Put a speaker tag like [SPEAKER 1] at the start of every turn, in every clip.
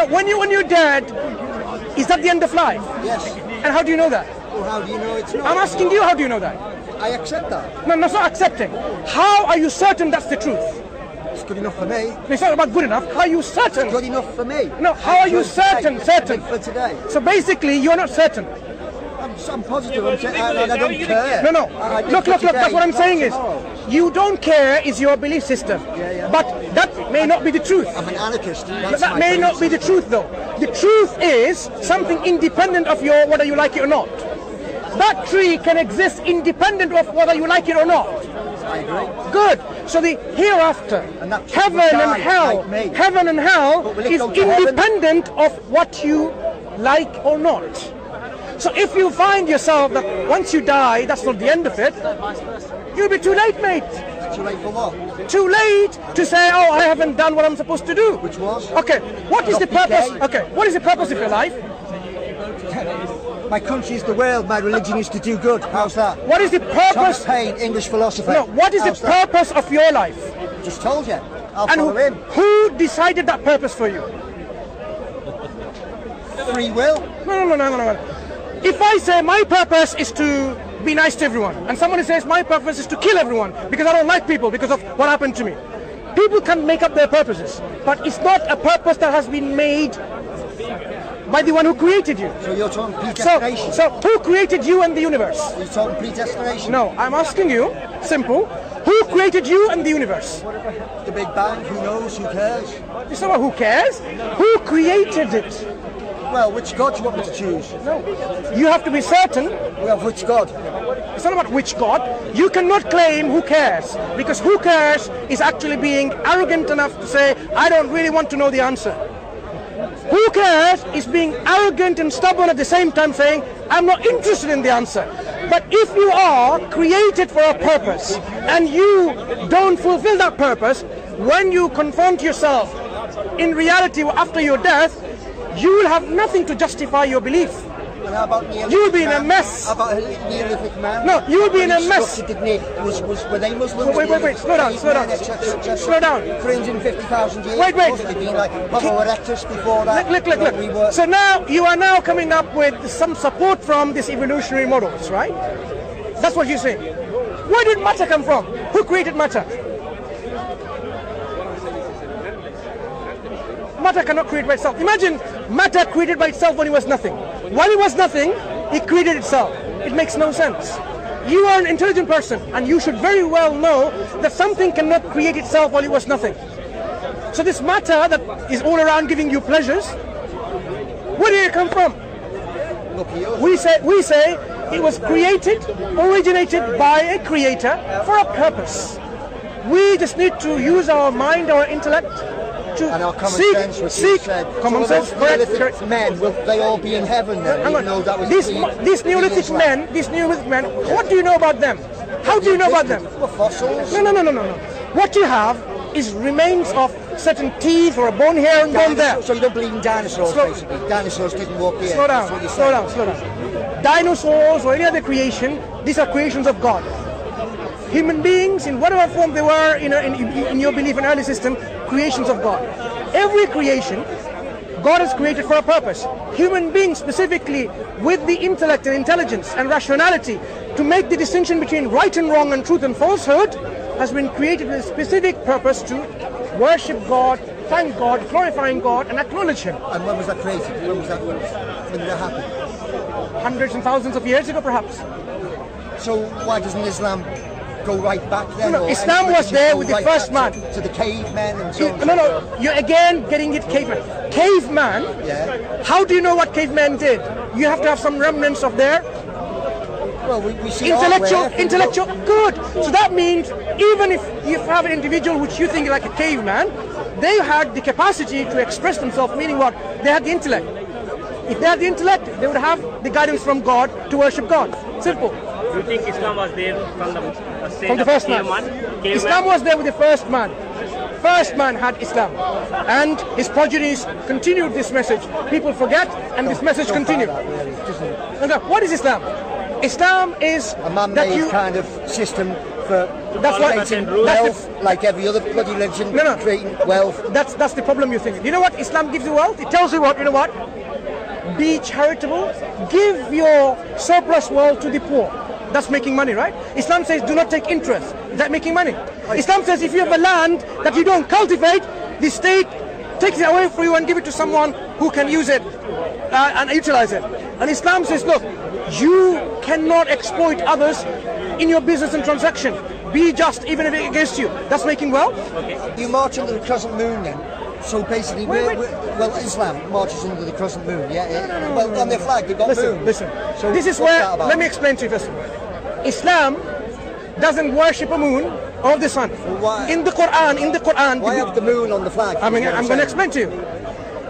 [SPEAKER 1] No, when you're dead, is that the end of life?
[SPEAKER 2] Yes.
[SPEAKER 1] And how do you know that?
[SPEAKER 2] Well, how do you know it's not?
[SPEAKER 1] I'm asking you, how do you know that?
[SPEAKER 2] I accept that.
[SPEAKER 1] No, that's not accepting. How are you certain that's the truth?
[SPEAKER 2] It's good enough for me.
[SPEAKER 1] It's not about good enough. How are you certain?
[SPEAKER 2] It's good enough for me.
[SPEAKER 1] No, how are you certain? Certain.
[SPEAKER 2] For today.
[SPEAKER 1] So basically, you're not certain.
[SPEAKER 2] I'm positive. I don't care.
[SPEAKER 1] No. Look. That's what I'm saying is, you don't care is your belief system.
[SPEAKER 2] Yeah.
[SPEAKER 1] But that may not be the truth.
[SPEAKER 2] I'm an anarchist.
[SPEAKER 1] That may not be the truth, though. The truth is something independent of your whether you like it or not. That tree can exist independent of whether you like it or not.
[SPEAKER 2] I agree.
[SPEAKER 1] Good. So the hereafter, heaven and hell is independent of what you like or not. So if you find yourself that once you die, that's not the end of it, you'll be too late, mate.
[SPEAKER 2] Too late for what?
[SPEAKER 1] Too late to say, oh, I haven't done what I'm supposed to do.
[SPEAKER 2] Which was?
[SPEAKER 1] Okay, what is the purpose? Okay, what is the purpose of your life?
[SPEAKER 2] My country is the world, my religion is to do good. How's that?
[SPEAKER 1] What is the purpose?
[SPEAKER 2] Thomas Paine, English philosopher.
[SPEAKER 1] No, what is the purpose of your life?
[SPEAKER 2] Just told you. I'll follow him.
[SPEAKER 1] Who decided that purpose for you?
[SPEAKER 2] Free will?
[SPEAKER 1] No. If I say my purpose is to be nice to everyone, and somebody says my purpose is to kill everyone because I don't like people because of what happened to me, people can make up their purposes, but it's not a purpose that has been made by the one who created you.
[SPEAKER 2] So you're talking predestination?
[SPEAKER 1] So who created you and the universe?
[SPEAKER 2] You're talking predestination?
[SPEAKER 1] No, I'm asking you, simple, who created you and the universe?
[SPEAKER 2] The Big Bang, who knows, who cares?
[SPEAKER 1] It's not about who cares, who created it?
[SPEAKER 2] Well, which God do you want me to choose?
[SPEAKER 1] No, you have to be certain.
[SPEAKER 2] Well, which God?
[SPEAKER 1] It's not about which God. You cannot claim who cares, because who cares is actually being arrogant enough to say, I don't really want to know the answer. Who cares is being arrogant and stubborn at the same time saying, I'm not interested in the answer. But if you are created for a purpose and you don't fulfill that purpose, when you confront yourself in reality after your death, you will have nothing to justify your belief.
[SPEAKER 2] And how about Neolithic
[SPEAKER 1] you will be in a mess.
[SPEAKER 2] How about Neolithic man?
[SPEAKER 1] No, you will be in a mess.
[SPEAKER 2] Were they Muslims?
[SPEAKER 1] Wait, slow down. Slow down.
[SPEAKER 2] 350,000 years.
[SPEAKER 1] Wait.
[SPEAKER 2] They've been like Homo erectus before that.
[SPEAKER 1] Look. So now, you are now coming up with some support from these evolutionary models, right? That's what you're saying. Where did matter come from? Who created matter? Matter cannot create by itself. Imagine matter created by itself when it was nothing. While it was nothing, it created itself. It makes no sense. You are an intelligent person, and you should very well know that something cannot create itself while it was nothing. So this matter that is all around giving you pleasures, where did it come from? We say it was created, originated by a creator for a purpose. We just need to use our mind, our intellect,
[SPEAKER 2] and our common sense, which you said.
[SPEAKER 1] Common sense,
[SPEAKER 2] correct. Men, will they all be in heaven then? Even though that was
[SPEAKER 1] these Neolithic men, what do you know about them? How do you know about them?
[SPEAKER 2] Fossils?
[SPEAKER 1] No. What you have is remains of certain teeth or a bone here and bone there.
[SPEAKER 2] So you don't believe in dinosaurs, basically? Dinosaurs didn't walk the earth.
[SPEAKER 1] Slow down. Dinosaurs or any other creation, these are creations of God. Human beings, in whatever form they were in your belief in early system, creations of God. Every creation, God has created for a purpose. Human beings specifically, with the intellect and intelligence and rationality to make the distinction between right and wrong and truth and falsehood, has been created with a specific purpose to worship God, thank God, glorifying God, and acknowledge Him.
[SPEAKER 2] And when was that created? When did that happen?
[SPEAKER 1] Hundreds and thousands of years ago, perhaps.
[SPEAKER 2] So why doesn't Islam go right back then?
[SPEAKER 1] No, Islam was there with the first man.
[SPEAKER 2] To the cavemen and so on.
[SPEAKER 1] No, you're again getting it caveman. Caveman?
[SPEAKER 2] Yeah.
[SPEAKER 1] How do you know what cavemen did? You have to have some remnants of their
[SPEAKER 2] well, we see
[SPEAKER 1] intellectual. Good. So that means even if you have an individual which you think like a caveman, they had the capacity to express themselves, meaning what? They had the intellect. If they had the intellect, they would have the guidance from God to worship God. Simple.
[SPEAKER 3] Do you think Islam was there from the
[SPEAKER 1] first man? Islam was there with the first man. First man had Islam, and his progenies continued this message. People forget, and this message continued. What is Islam? Islam is
[SPEAKER 2] a man-made kind of system for creating wealth like every other bloody religion, creating wealth.
[SPEAKER 1] That's the problem you're thinking. You know what Islam gives you wealth? It tells you what, you know what? Be charitable, give your surplus wealth to the poor. That's making money, right? Islam says do not take interest. Is that making money? Islam says if you have a land that you don't cultivate, the state takes it away from you and give it to someone who can use it and utilize it. And Islam says, look, you cannot exploit others in your business and transaction. Be just even if it's against you. That's making wealth.
[SPEAKER 2] You march under the crescent moon then. So basically, well, Islam marches under the crescent moon, yeah?
[SPEAKER 1] No.
[SPEAKER 2] Well, on their flag, they've got moons.
[SPEAKER 1] Listen,
[SPEAKER 2] so
[SPEAKER 1] this is where, let me explain to you first. Islam doesn't worship a moon or the sun.
[SPEAKER 2] Well,
[SPEAKER 1] in the Quran...
[SPEAKER 2] Why have the moon on the flag?
[SPEAKER 1] I'm going to explain to you.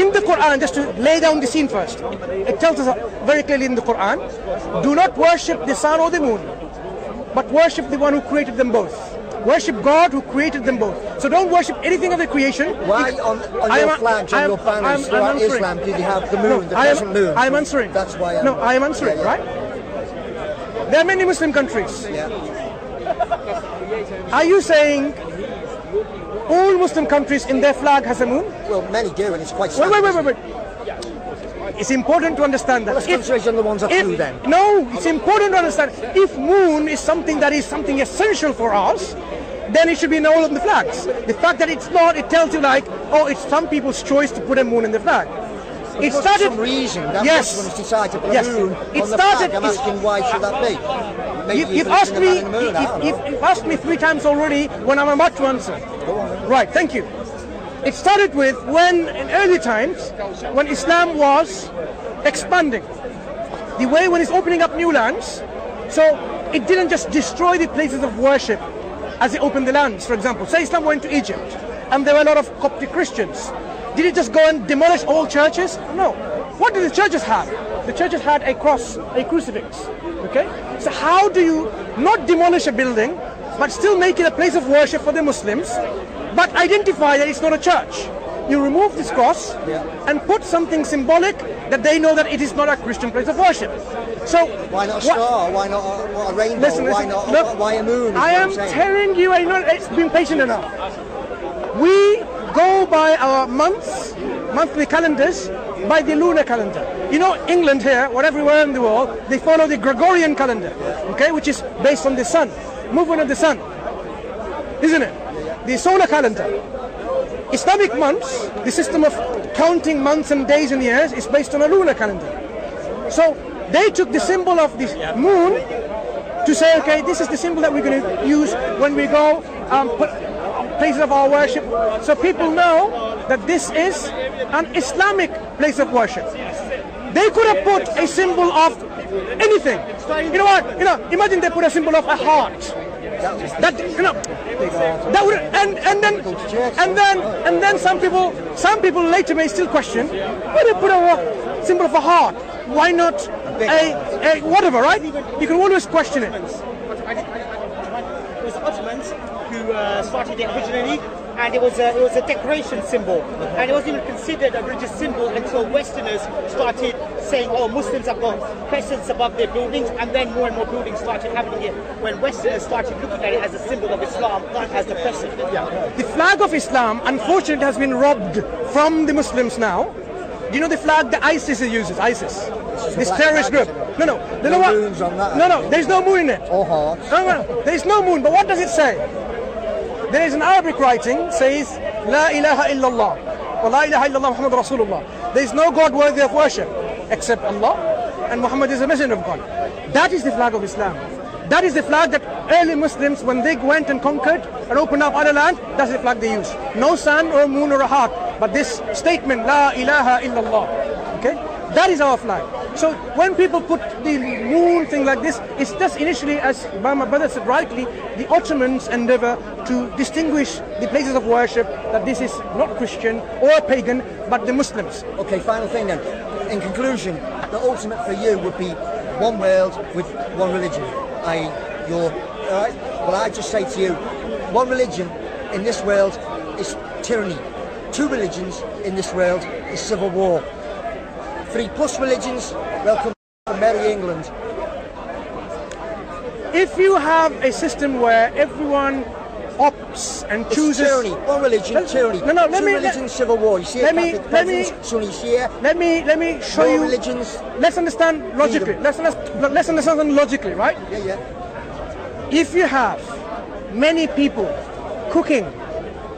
[SPEAKER 1] In the Quran, just to lay down the scene first, it tells us very clearly in the Quran, do not worship the sun or the moon, but worship the one who created them both. Worship God who created them both. So don't worship anything of the creation.
[SPEAKER 2] Why on your flags, on your banners throughout Islam, do you have the moon, the crescent moon?
[SPEAKER 1] I am answering.
[SPEAKER 2] That's why
[SPEAKER 1] I am answering, right? There are many Muslim countries.
[SPEAKER 2] Yeah.
[SPEAKER 1] Are you saying all Muslim countries in their flag has a moon?
[SPEAKER 2] Well, many do, and it's quite standard.
[SPEAKER 1] Wait. It's important to understand that.
[SPEAKER 2] Let's concentrate on the ones that do then.
[SPEAKER 1] No, it's important to understand. If moon is something that is something essential for us, then it should be in all of the flags. The fact that it's not, it tells you like, oh, it's some people's choice to put a moon in the flag.
[SPEAKER 2] It started for some reason that Muslims decided to put a moon on the flag. I'm asking why should that be?
[SPEAKER 1] You've asked me 3 times already when I'm about to answer.
[SPEAKER 2] Go on.
[SPEAKER 1] Right, thank you. It started with when, in early times, when Islam was expanding. The way when it's opening up new lands, so it didn't just destroy the places of worship as it opened the lands. For example, say Islam went to Egypt, and there were a lot of Coptic Christians. Did it just go and demolish all churches? No. What did the churches have? The churches had a cross, a crucifix. Okay? So how do you not demolish a building, but still make it a place of worship for the Muslims, but identify that it's not a church? You remove this cross and put something symbolic that they know that it is not a Christian place of worship. So
[SPEAKER 2] why not a star? Why not a rainbow?
[SPEAKER 1] Listen,
[SPEAKER 2] why a moon?
[SPEAKER 1] I am telling you, it's been patient enough. We go by our monthly calendars, by the lunar calendar. You know, England here, or everywhere in the world, they follow the Gregorian calendar, okay, which is based on the sun, movement of the sun, isn't it? The solar calendar. Islamic months, the system of counting months and days and years, is based on a lunar calendar. So they took the symbol of the moon to say, okay, this is the symbol that we're going to use when we go put places of our worship, so people know that this is an Islamic place of worship. They could have put a symbol of anything. You know what? Imagine they put a symbol of a heart. That would, and then some people later may still question, why they put a symbol of a heart? Why not a whatever, right? You can always question it.
[SPEAKER 4] It was the Ottomans who started it originally, and it was a decoration symbol, and it wasn't even considered a religious symbol until Westerners started saying, oh, Muslims have got crescents above their buildings, and then more and more buildings started having it when Westerners started looking at it as a symbol of Islam, as the crescent.
[SPEAKER 1] The flag of Islam, unfortunately, has been robbed from the Muslims now. Do you know the flag that ISIS uses? ISIS, this terrorist group. No,
[SPEAKER 2] moons on that.
[SPEAKER 1] No, there's no moon in it.
[SPEAKER 2] Or hearts.
[SPEAKER 1] No, there's no moon. But what does it say? There is an Arabic writing says, La ilaha illallah, wa la ilaha illallah Muhammad Rasulullah. There is no God worthy of worship except Allah, and Muhammad is a messenger of God. That is the flag of Islam. That is the flag that early Muslims, when they went and conquered and opened up other land, that's the flag they used. No sun or moon or a heart, but this statement, La ilaha illallah. Okay? That is our flag. So when people put the moon thing like this, it's just initially, as my brother said rightly, the Ottomans' endeavor to distinguish the places of worship, that this is not Christian or pagan, but the Muslims.
[SPEAKER 2] Okay, final thing then. In conclusion, the ultimate for you would be one world with one religion, i.e. your... Alright? Well, I just say to you, one religion in this world is tyranny. 2 religions in this world is civil war. 3+ religions, welcome to Merry England.
[SPEAKER 1] If you have a system where everyone opts and chooses
[SPEAKER 2] tyranny, one religion, tyranny.
[SPEAKER 1] No, let
[SPEAKER 2] Two
[SPEAKER 1] me
[SPEAKER 2] religions, civil war. You see it, Catholic peasants, Sunnis here.
[SPEAKER 1] let me show
[SPEAKER 2] More
[SPEAKER 1] you.
[SPEAKER 2] religions.
[SPEAKER 1] Let's understand logically. Let's understand logically, right?
[SPEAKER 2] Yeah.
[SPEAKER 1] If you have many people cooking,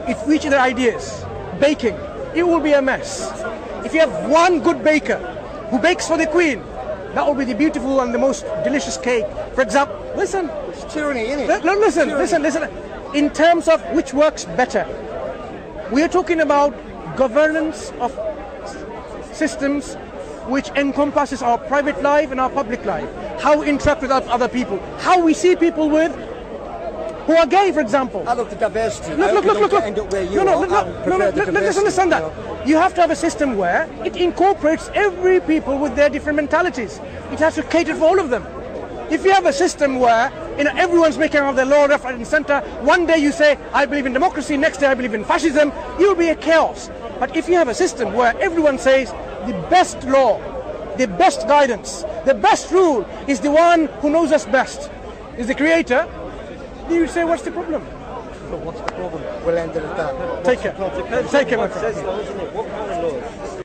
[SPEAKER 1] if each of their ideas, baking, it will be a mess. If you have one good baker who bakes for the Queen, that will be the beautiful and the most delicious cake. For example, listen.
[SPEAKER 2] It's tyranny, isn't it?
[SPEAKER 1] Listen. In terms of which works better, we are talking about governance of systems which encompasses our private life and our public life. How we interact with other people. How we see people who are gay, for example.
[SPEAKER 2] I love the diversity.
[SPEAKER 1] Look.
[SPEAKER 2] End up where you are.
[SPEAKER 1] Let's understand that. You have to have a system where it incorporates every people with their different mentalities. It has to cater for all of them. If you have a system where everyone's making out their law left, right, and centre, one day you say, I believe in democracy, next day I believe in fascism, you'll be a chaos. But if you have a system where everyone says the best law, the best guidance, the best rule is the one who knows us best, is the creator, then you say, what's the problem?
[SPEAKER 2] What's the problem? We'll end it at that.
[SPEAKER 1] Take care. Take care, my friend.
[SPEAKER 5] What kind of laws?